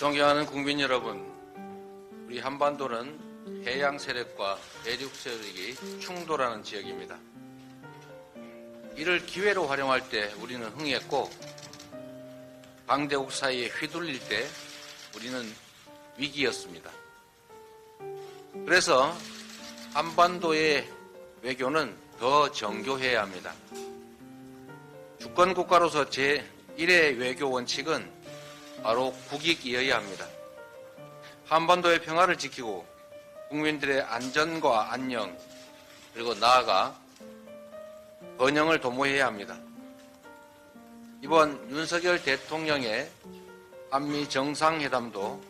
존경하는 국민 여러분, 우리 한반도는 해양 세력과 대륙 세력이 충돌하는 지역입니다. 이를 기회로 활용할 때 우리는 흥했고, 강대국 사이에 휘둘릴 때 우리는 위기였습니다. 그래서 한반도의 외교는 더 정교해야 합니다. 주권국가로서 제1의 외교 원칙은 바로 국익이어야 합니다. 한반도의 평화를 지키고 국민들의 안전과 안녕, 그리고 나아가 번영을 도모해야 합니다. 이번 윤석열 대통령의 한미 정상회담도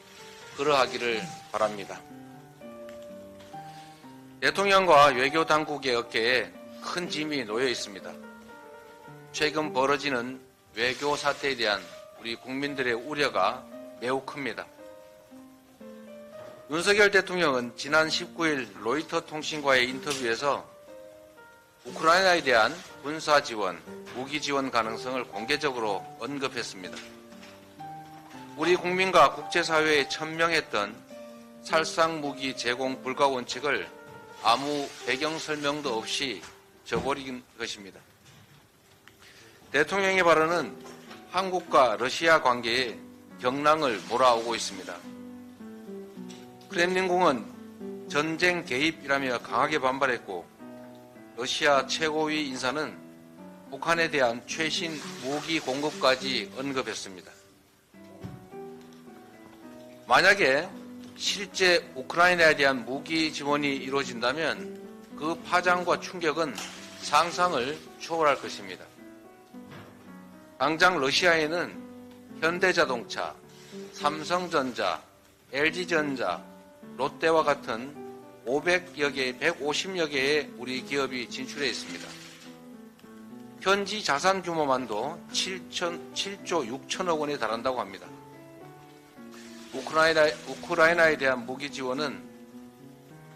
그러하기를 바랍니다. 대통령과 외교 당국의 어깨에 큰 짐이 놓여 있습니다. 최근 벌어지는 외교 사태에 대한 우리 국민들의 우려가 매우 큽니다. 윤석열 대통령은 지난 19일 로이터 통신과의 인터뷰에서 우크라이나에 대한 군사 지원, 무기 지원 가능성을 공개적으로 언급했습니다. 우리 국민과 국제사회에 천명했던 살상 무기 제공 불가 원칙을 아무 배경 설명도 없이 저버린 것입니다. 대통령의 발언은 한국과 러시아 관계에 경랑을 몰아오고 있습니다. 크렘린궁은 전쟁 개입이라며 강하게 반발했고, 러시아 최고위 인사는 북한에 대한 최신 무기 공급까지 언급했습니다. 만약에 실제 우크라이나에 대한 무기 지원이 이루어진다면 그 파장과 충격은 상상을 초월할 것입니다. 당장 러시아에는 현대자동차, 삼성전자, LG전자, 롯데와 같은 500여 개, 150여 개의 우리 기업이 진출해 있습니다. 현지 자산 규모만도 7조 6천억 원에 달한다고 합니다. 우크라이나에 대한 무기 지원은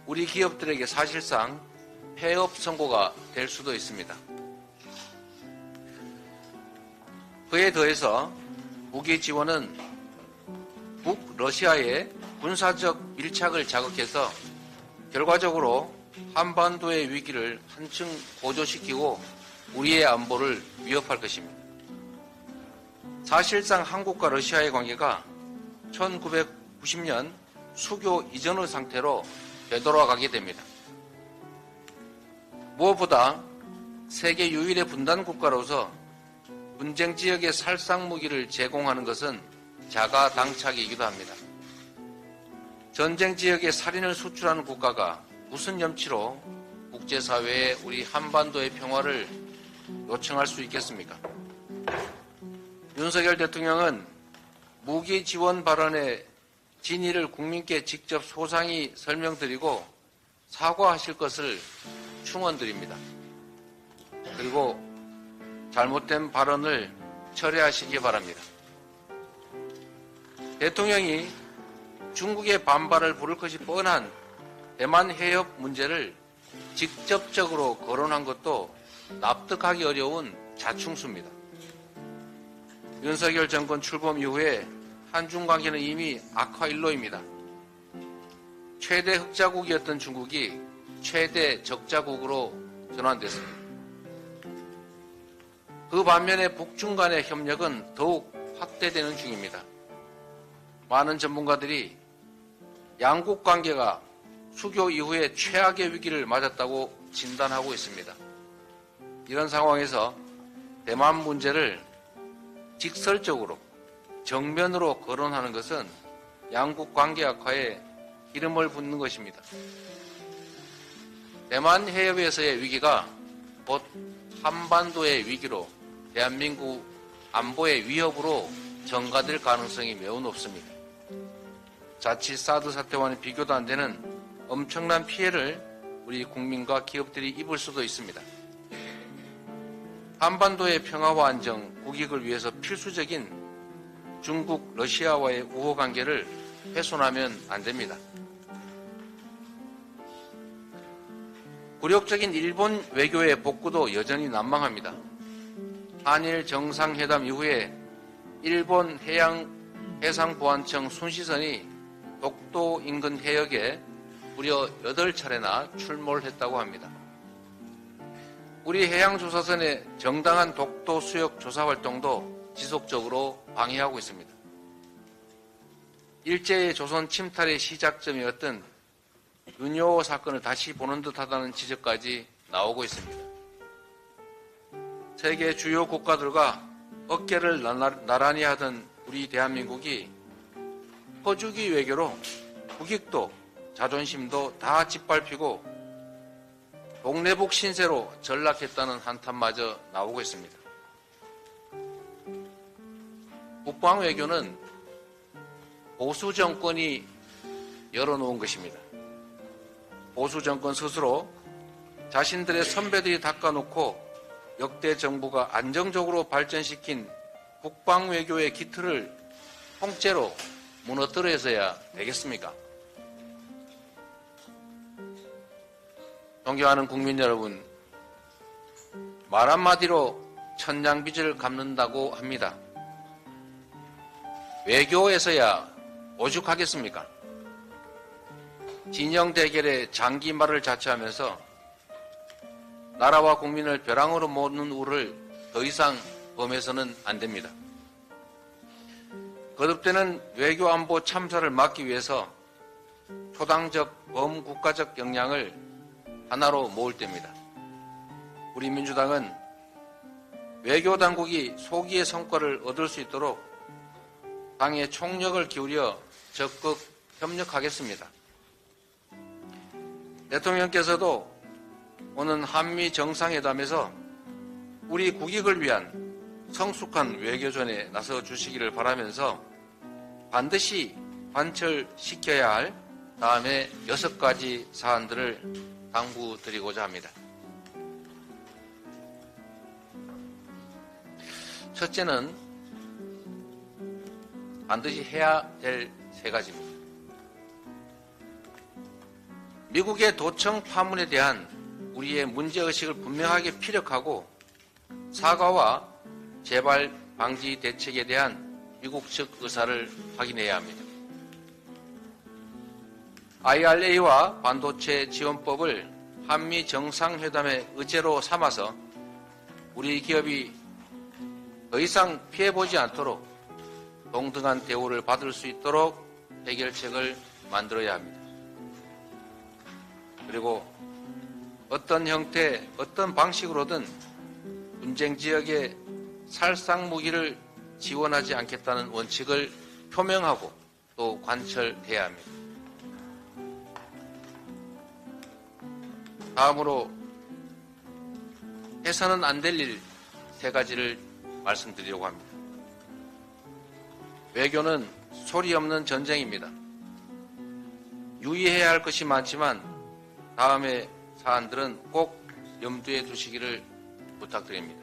우리 기업들에게 사실상 폐업 선고가 될 수도 있습니다. 그에 더해서 무기 지원은 북러시아의 군사적 밀착을 자극해서 결과적으로 한반도의 위기를 한층 고조시키고 우리의 안보를 위협할 것입니다. 사실상 한국과 러시아의 관계가 1990년 수교 이전의 상태로 되돌아가게 됩니다. 무엇보다 세계 유일의 분단 국가로서 분쟁 지역에 살상 무기를 제공하는 것은 자가당착이기도 합니다. 전쟁 지역에 살인을 수출하는 국가가 무슨 염치로 국제사회에 우리 한반도의 평화를 요청할 수 있겠습니까? 윤석열 대통령은 무기 지원 발언의 진위를 국민께 직접 소상히 설명드리고 사과하실 것을 충원드립니다. 그리고 잘못된 발언을 철회하시기 바랍니다. 대통령이 중국의 반발을 부를 것이 뻔한 대만 해협 문제를 직접적으로 거론한 것도 납득하기 어려운 자충수입니다. 윤석열 정권 출범 이후에 한중 관계는 이미 악화일로입니다. 최대 흑자국이었던 중국이 최대 적자국으로 전환됐습니다. 그 반면에 북중 간의 협력은 더욱 확대되는 중입니다. 많은 전문가들이 양국 관계가 수교 이후에 최악의 위기를 맞았다고 진단하고 있습니다. 이런 상황에서 대만 문제를 직설적으로 정면으로 거론하는 것은 양국 관계 악화에 기름을 붓는 것입니다. 대만 해협에서의 위기가 곧 한반도의 위기로 대한민국 안보의 위협으로 전가될 가능성이 매우 높습니다. 자칫 사드 사태와는 비교도 안 되는 엄청난 피해를 우리 국민과 기업들이 입을 수도 있습니다. 한반도의 평화와 안정, 국익을 위해서 필수적인 중국, 러시아와의 우호 관계를 훼손하면 안 됩니다. 굴욕적인 일본 외교의 복구도 여전히 난망합니다. 한일 정상회담 이후에 일본 해상보안청 순시선이 독도 인근 해역에 무려 8차례나 출몰을 했다고 합니다. 우리 해양조사선의 정당한 독도 수역 조사 활동도 지속적으로 방해하고 있습니다. 일제의 조선 침탈의 시작점이었던 윤효호 사건을 다시 보는 듯하다는 지적까지 나오고 있습니다. 세계 주요 국가들과 어깨를 나란히 하던 우리 대한민국이 퍼주기 외교로 국익도 자존심도 다 짓밟히고 동래북 신세로 전락했다는 한탄마저 나오고 있습니다. 국방 외교는 보수 정권이 열어놓은 것입니다. 보수 정권 스스로 자신들의 선배들이 닦아놓고 역대 정부가 안정적으로 발전시킨 국방 외교의 기틀을 통째로 무너뜨려서야 되겠습니까? 존경하는 국민 여러분, 말 한마디로 천냥빚을 갚는다고 합니다. 외교에서야 오죽하겠습니까? 진영 대결의 장기말을 자처하면서 나라와 국민을 벼랑으로 모는 우를 더 이상 범해서는 안 됩니다. 거듭되는 외교안보 참사를 막기 위해서 초당적 범국가적 역량을 하나로 모을 때입니다. 우리 민주당은 외교당국이 소기의 성과를 얻을 수 있도록 당의 총력을 기울여 적극 협력하겠습니다. 대통령께서도 오는 한미 정상회담에서 우리 국익을 위한 성숙한 외교전에 나서 주시기를 바라면서 반드시 관철시켜야 할 다음에 6가지 사안들을 당부드리고자 합니다. 첫째는 반드시 해야 될 3가지입니다. 미국의 도청 파문에 대한 우리의 문제의식을 분명하게 피력하고 사과와 재발 방지 대책에 대한 미국 측 의사를 확인해야 합니다. IRA와 반도체 지원법을 한미 정상회담의 의제로 삼아서 우리 기업이 더 이상 피해보지 않도록 동등한 대우를 받을 수 있도록 해결책을 만들어야 합니다. 그리고 어떤 형태, 어떤 방식으로든 분쟁 지역에 살상 무기를 지원하지 않겠다는 원칙을 표명하고 또 관철해야 합니다. 다음으로 해서는 안 될 일 3가지를 말씀드리려고 합니다. 외교는 소리 없는 전쟁입니다. 유의해야 할 것이 많지만 다음의 사안들은 꼭 염두에 두시기를 부탁드립니다.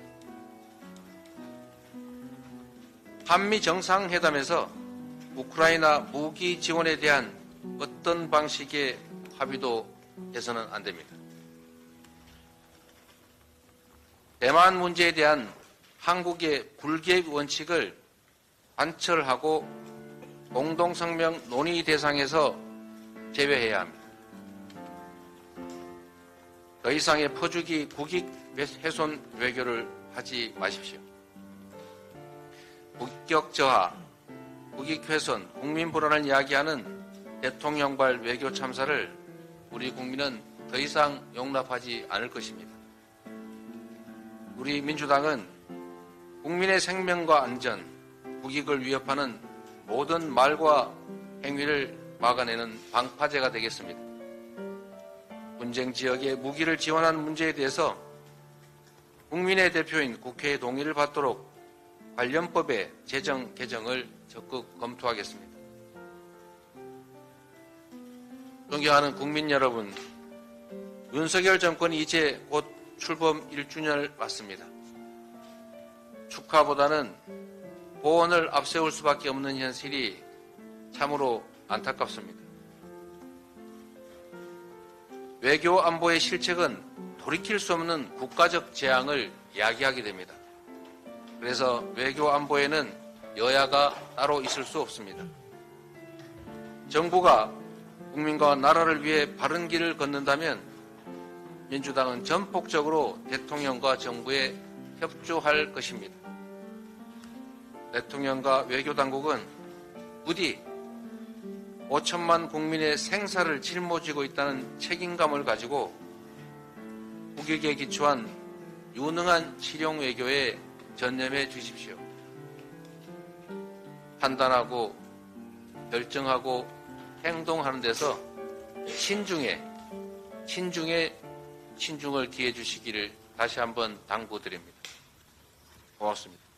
한미 정상회담에서 우크라이나 무기 지원에 대한 어떤 방식의 합의도 해서는 안 됩니다. 대만 문제에 대한 한국의 불개입 원칙을 관철하고 공동성명 논의 대상에서 제외해야 합니다. 더 이상의 퍼주기 국익 훼손 외교를 하지 마십시오. 국격 저하, 국익 훼손, 국민 불안을 이야기하는 대통령발 외교 참사를 우리 국민은 더 이상 용납하지 않을 것입니다. 우리 민주당은 국민의 생명과 안전, 국익을 위협하는 모든 말과 행위를 막아내는 방파제가 되겠습니다. 분쟁 지역에 무기를 지원하는 문제에 대해서 국민의 대표인 국회의 동의를 받도록 관련법의 제정 개정을 적극 검토하겠습니다. 존경하는 국민 여러분, 윤석열 정권이 이제 곧 출범 1주년을 맞습니다. 축하보다는 보원을 앞세울 수밖에 없는 현실이 참으로 안타깝습니다. 외교 안보의 실책은 돌이킬 수 없는 국가적 재앙을 야기하게 됩니다. 그래서 외교 안보에는 여야가 따로 있을 수 없습니다. 정부가 국민과 나라를 위해 바른 길을 걷는다면 민주당은 전폭적으로 대통령과 정부에 협조할 것입니다. 대통령과 외교당국은 부디 5천만 국민의 생사를 짊어지고 있다는 책임감을 가지고 국익에 기초한 유능한 실용 외교에 전념해 주십시오. 판단하고 결정하고 행동하는 데서 신중을 기해 주시기를 다시 한번 당부드립니다. 고맙습니다.